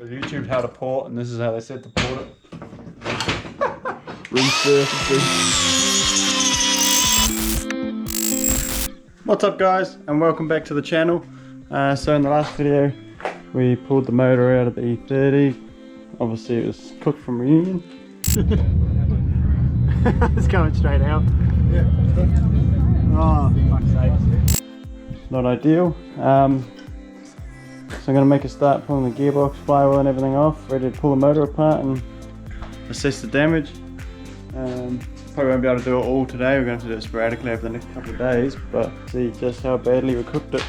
I YouTubed how to port, and this is how they said to port it. Resurfacing. What's up guys, and welcome back to the channel. So in the last video we pulled the motor out of the E30. Obviously it was cooked from reunion. It's going straight out. Yeah. Oh, fuck's sake. Not ideal. So I'm going to make a start pulling the gearbox, flywheel and everything off, ready to pull the motor apart and assess the damage. Probably won't be able to do it all today, we're going to have to do it sporadically over the next couple of days, but see just how badly we cooked it.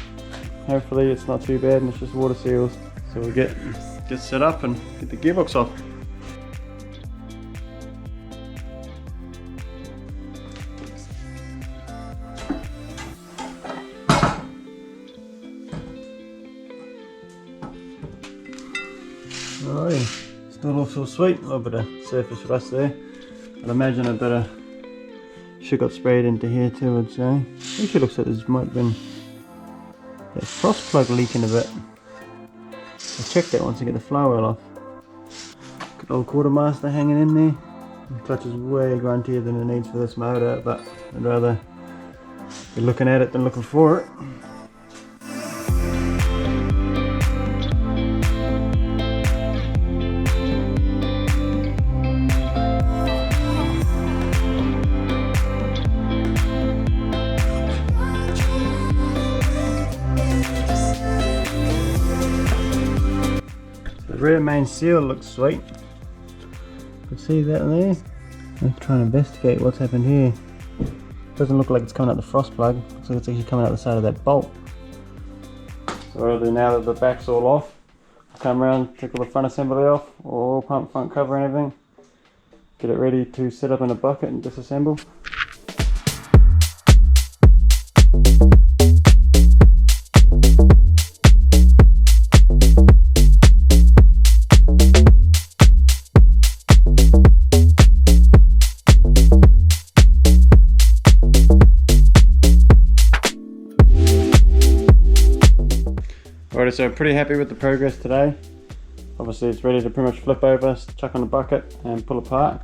Hopefully it's not too bad and it's just water seals. So we'll get set up and get the gearbox off. Alrighty, still looks all sweet, a little bit of surface rust there. I'd imagine a bit of shit got sprayed into here too, I'd say. Actually looks like there might have been that frost plug leaking a bit. I'll check that once I get the flywheel off. Good old quartermaster hanging in there. The clutch is way gruntier than it needs for this motor, but I'd rather be looking at it than looking for it. The rear main seal looks sweet. You can see that there. Let's try and investigate what's happened here. Doesn't look like it's coming out the frost plug. Looks like it's actually coming out the side of that bolt. So what I'll do now that the back's all off, I'll come around, take all the front assembly off, all pump, front cover and everything. Get it ready to set up in a bucket and disassemble. Alright, so I'm pretty happy with the progress today. Obviously it's ready to pretty much flip over, chuck on the bucket and pull apart.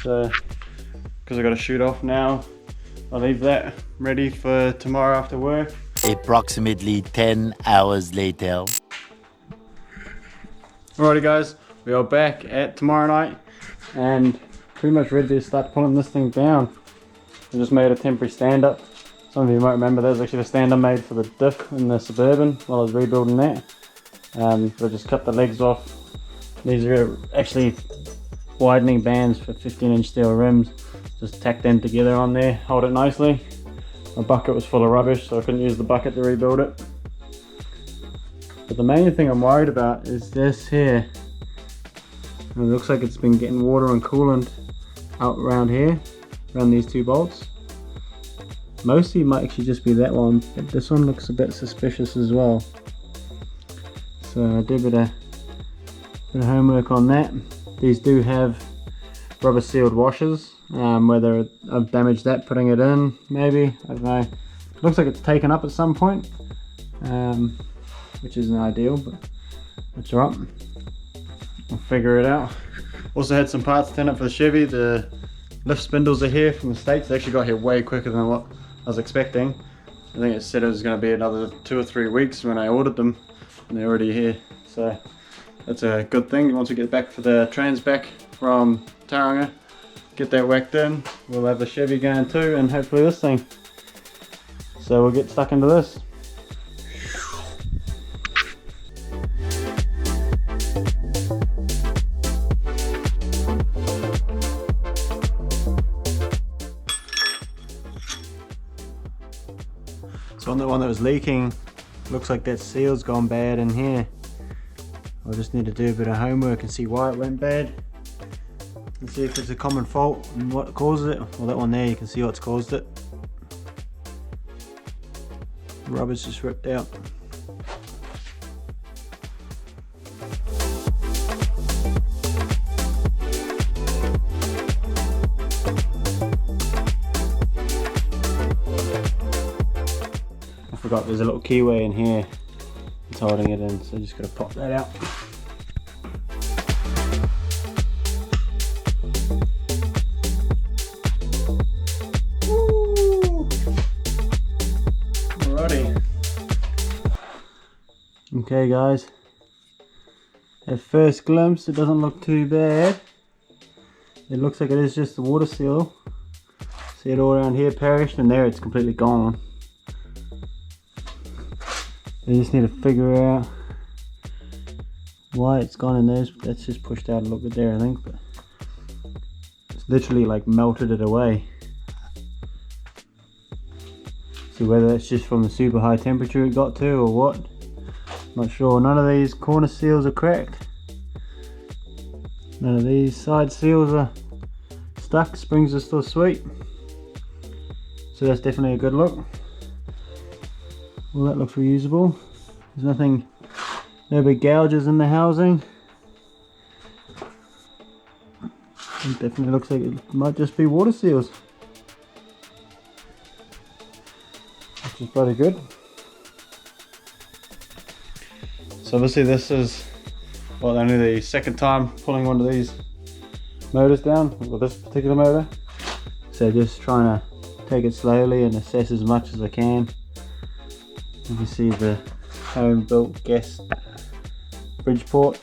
So, because I've got to shoot off now, I'll leave that ready for tomorrow after work. Approximately 10 hours later. Alrighty guys, we are back at tomorrow night and pretty much ready to start pulling this thing down. I just made a temporary stand up. Some of you might remember that was actually the stand I made for the diff in the Suburban while I was rebuilding that. I just cut the legs off. These are actually widening bands for 15-inch steel rims. Just tack them together on there, hold it nicely. My bucket was full of rubbish, so I couldn't use the bucket to rebuild it. But the main thing I'm worried about is this here. It looks like it's been getting water and coolant out around here, around these two bolts. Mostly it might actually just be that one, but this one looks a bit suspicious as well. So I did a bit of homework on that. These do have rubber sealed washers. Whether I've damaged that putting it in, maybe, I don't know. It looks like it's taken up at some point, which isn't ideal, but that's alright. I'll figure it out. Also had some parts turned up for the Chevy. The lift spindles are here from the States. They actually got here way quicker than what I was expecting. I think it said it was going to be another 2 or 3 weeks when I ordered them, and they're already here. So that's a good thing. Once we get back for the trans back from Tauranga, get that whacked in, we'll have the Chevy going too, and hopefully this thing. So we'll get stuck into this. So on the one that was leaking, looks like that seal's gone bad in here. I'll just need to do a bit of homework and see why it went bad. And see if it's a common fault and what causes it. Well, that one there, you can see what's caused it. The rubber's just ripped out. I forgot there's a little keyway in here. It's holding it in, so I just gotta pop that out. Okay guys, at first glimpse it doesn't look too bad. It looks like it is just the water seal. See it all around here perished, and there it's completely gone. They just need to figure out why it's gone in there. That's just pushed out a little bit there I think, but it's literally like melted it away. So whether that's just from the super high temperature it got to or what, not sure. None of these corner seals are cracked. None of these side seals are stuck. Springs are still sweet. So that's definitely a good look. Well, that looks reusable. There's nothing, no big gouges in the housing. It definitely looks like it might just be water seals. Which is pretty good. So obviously this is, well, only the second time pulling one of these motors down, or this particular motor. So just trying to take it slowly and assess as much as I can. You can see the home built gas bridge port.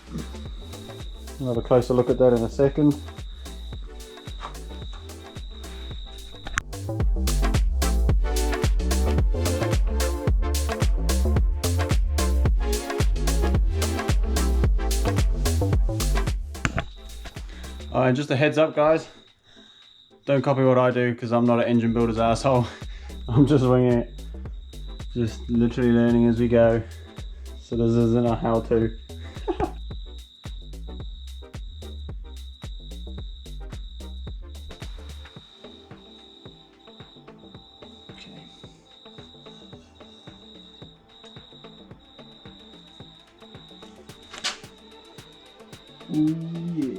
I'll have a closer look at that in a second. And just a heads up guys, don't copy what I do because I'm not an engine builder's asshole. I'm just winging it, just literally learning as we go. So this isn't a how-to. Ooh, yeah.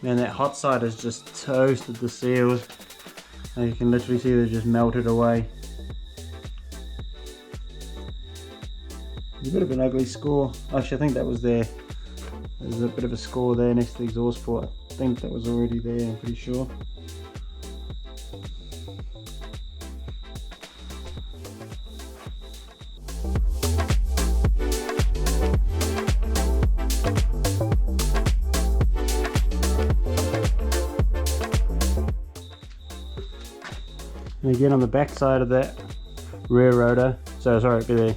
Man, that hot side has just toasted the seals. And you can literally see they're just melted away. There's a bit of an ugly score. Actually, I think that was there. There's a bit of a score there next to the exhaust port. I think that was already there, I'm pretty sure. And again on the back side of that rear rotor, so sorry, it'd be the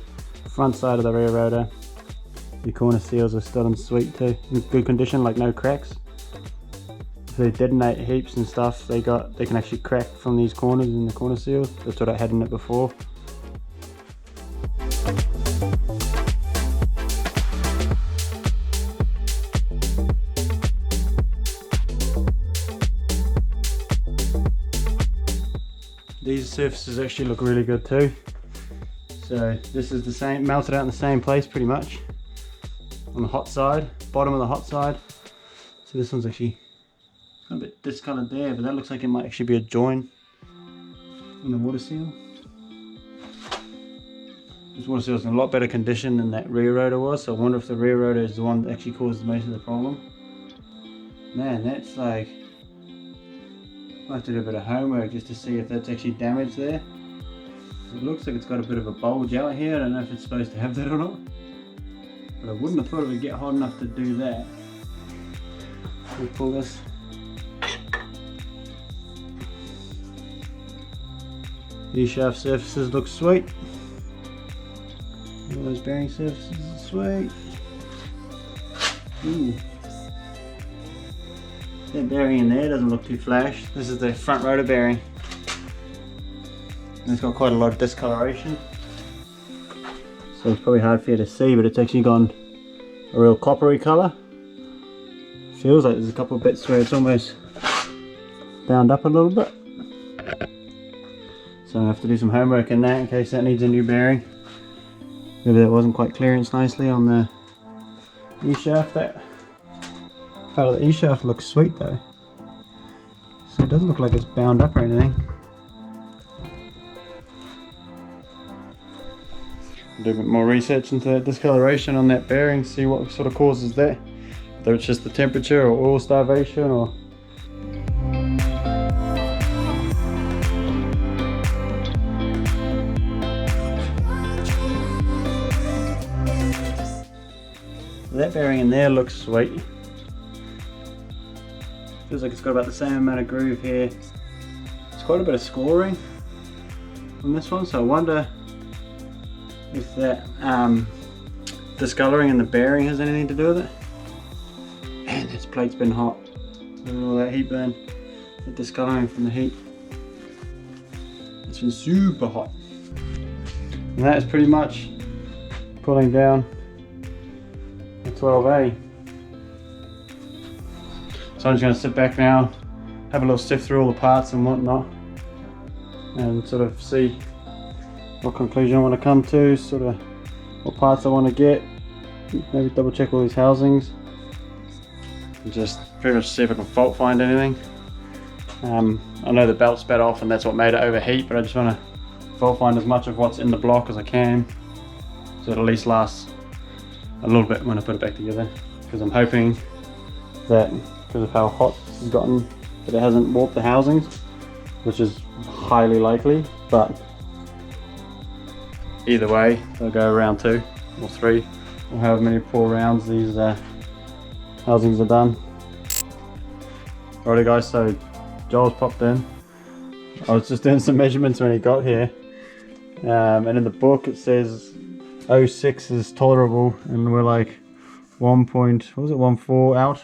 front side of the rear rotor, the corner seals are still in sweet too, in good condition, like no cracks. If they detonate heaps and stuff, they can actually crack from these corners in the corner seals. That's what I had in it before. These surfaces actually look really good too. So this is the same, melted out in the same place pretty much. On the hot side, bottom of the hot side. So this one's actually a bit discolored there, but that looks like it might actually be a join in the water seal. This water seal is in a lot better condition than that rear rotor was, so I wonder if the rear rotor is the one that actually caused most of the problem. Man, that's like, I'll have to do a bit of homework just to see if that's actually damaged there. It looks like it's got a bit of a bulge out here. I don't know if it's supposed to have that or not, but I wouldn't have thought it would get hot enough to do that. We'll pull this. These shaft surfaces look sweet. All those bearing surfaces are sweet. Ooh. That bearing in there doesn't look too flash. This is the front rotor bearing. And it's got quite a lot of discoloration. So it's probably hard for you to see, but it's actually gone a real coppery colour. Feels like there's a couple of bits where it's almost bound up a little bit. So I have to do some homework in that in case that needs a new bearing. Maybe that wasn't quite clearance nicely on the E-shaft. That part of the E-shaft looks sweet though. So it doesn't look like it's bound up or anything. Do a bit more research into that discoloration on that bearing, see what sort of causes that. Whether it's just the temperature or oil starvation or... So that bearing in there looks sweet. Feels like it's got about the same amount of groove here. It's quite a bit of scoring on this one, so I wonder if that discoloring in the bearing has anything to do with it. Man, this plate's been hot. Look at all that heat burn, the discoloring from the heat. It's been super hot. And that is pretty much pulling down the 12A. So I'm just going to sit back now, have a little sift through all the parts and whatnot, and sort of see what conclusion I want to come to, sort of what parts I want to get, maybe double check all these housings, and just pretty much see if I can fault find anything. I know the belt spat off and that's what made it overheat, but I just want to fault find as much of what's in the block as I can, so it at least lasts a little bit when I put it back together, because I'm hoping that because of how hot this has gotten that it hasn't warped the housings, which is highly likely, but either way they'll go round 2 or 3 or however many 4 rounds these housings are done. Alrighty guys, so Joel's popped in. I was just doing some measurements when he got here, and in the book it says 06 is tolerable, and we're like 1.14 out,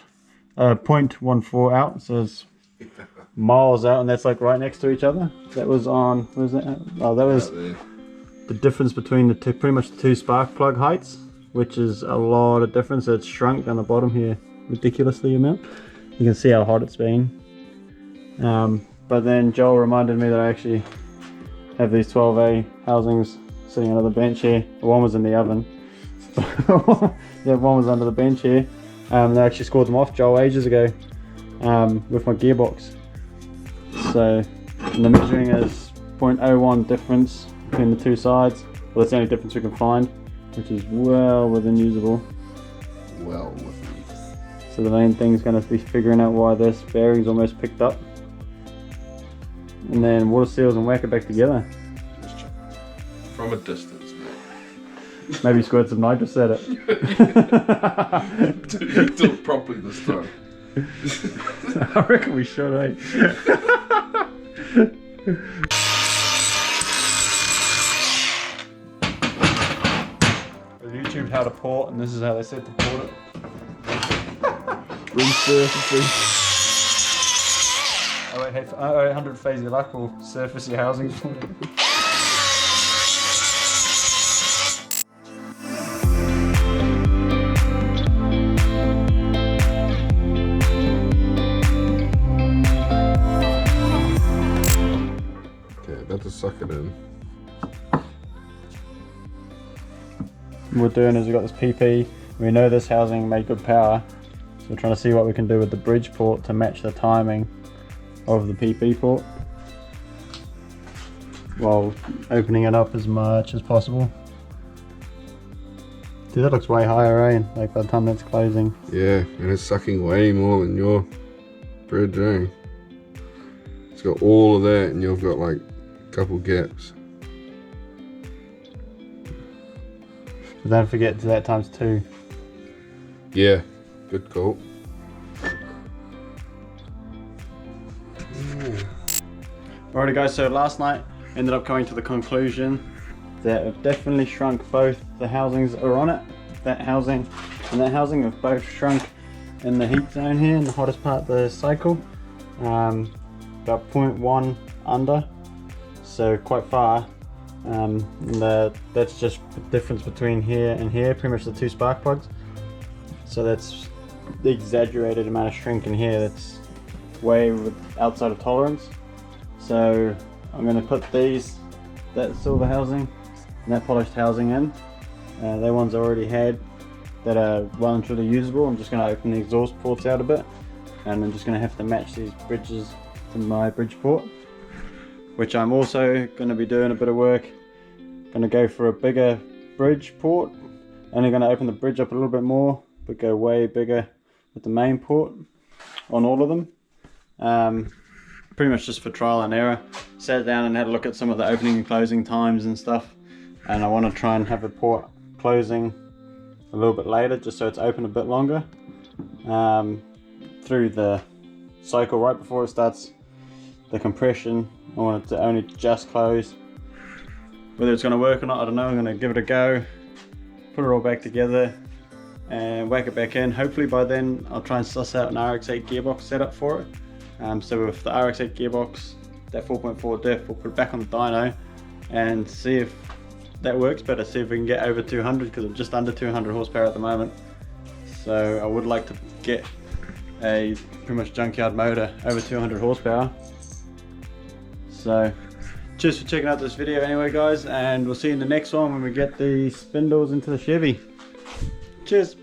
0.14 out, so it's miles out, and that's like right next to each other. That was on, what was that? Oh, that was the difference between the two, pretty much the 2 spark plug heights, which is a lot of difference. It's shrunk down the bottom here ridiculously amount. You can see how hot it's been. But then Joel reminded me that I actually have these 12A housings sitting under the bench here. One was in the oven. Yeah, one was under the bench here. They actually scored them off Joel ages ago with my gearbox. So the measuring is 0.01 difference between the 2 sides. Well, that's the only difference we can find, which is well within usable. Well within. So the main thing is going to be figuring out why this bearing's almost picked up, and then water seals and whack it back together. Just check. From a distance, man. Maybe squirt some nitrous at it. Do it properly this time. I reckon we should, eh? YouTube's how to port, and this is how they said to port it. Resurfacing. 0800 FazyLuck will surface your housing for you. Okay, about to suck it in. What we're doing is we've got this PP. We know this housing made good power, so we're trying to see what we can do with the bridge port to match the timing of the PP port while opening it up as much as possible. Dude, that looks way higher, eh? Like by the time that's closing. Yeah, and it's sucking way more than your bridge, eh? It's got all of that and you've got like a couple gaps. But don't forget to that times 2. Yeah, good call. Alrighty guys, so last night ended up coming to the conclusion that I've definitely shrunk both the housings that are on it. That housing and that housing have both shrunk in the heat zone here, in the hottest part of the cycle. About 0.1 under, so quite far. And that's just the difference between here and here, pretty much the 2 spark plugs. So that's the exaggerated amount of shrink in here. That's way outside of tolerance. So I'm going to put that silver housing and that polished housing in. They're ones I already had that are well and truly usable. I'm just going to open the exhaust ports out a bit, and I'm just going to have to match these bridges to my bridge port, which I'm also going to be doing a bit of work. Going to go for a bigger bridge port. Only going to open the bridge up a little bit more, but go way bigger with the main port on all of them. Pretty much just for trial and error. Sat down and had a look at some of the opening and closing times and stuff, and I want to try and have a port closing a little bit later, just so it's open a bit longer through the cycle right before it starts the compression. I want it to only just close. Whether it's going to work or not, I don't know. I'm going to give it a go, put it all back together and whack it back in. Hopefully by then I'll try and suss out an RX-8 gearbox setup for it. So with the RX-8 gearbox, that 4.4 diff, we'll put it back on the dyno and see if that works better, see if we can get over 200, because I'm just under 200 horsepower at the moment. So I would like to get a pretty much junkyard motor over 200 horsepower. So cheers for checking out this video anyway guys, and we'll see you in the next one when we get the spindles into the Chevy. Cheers.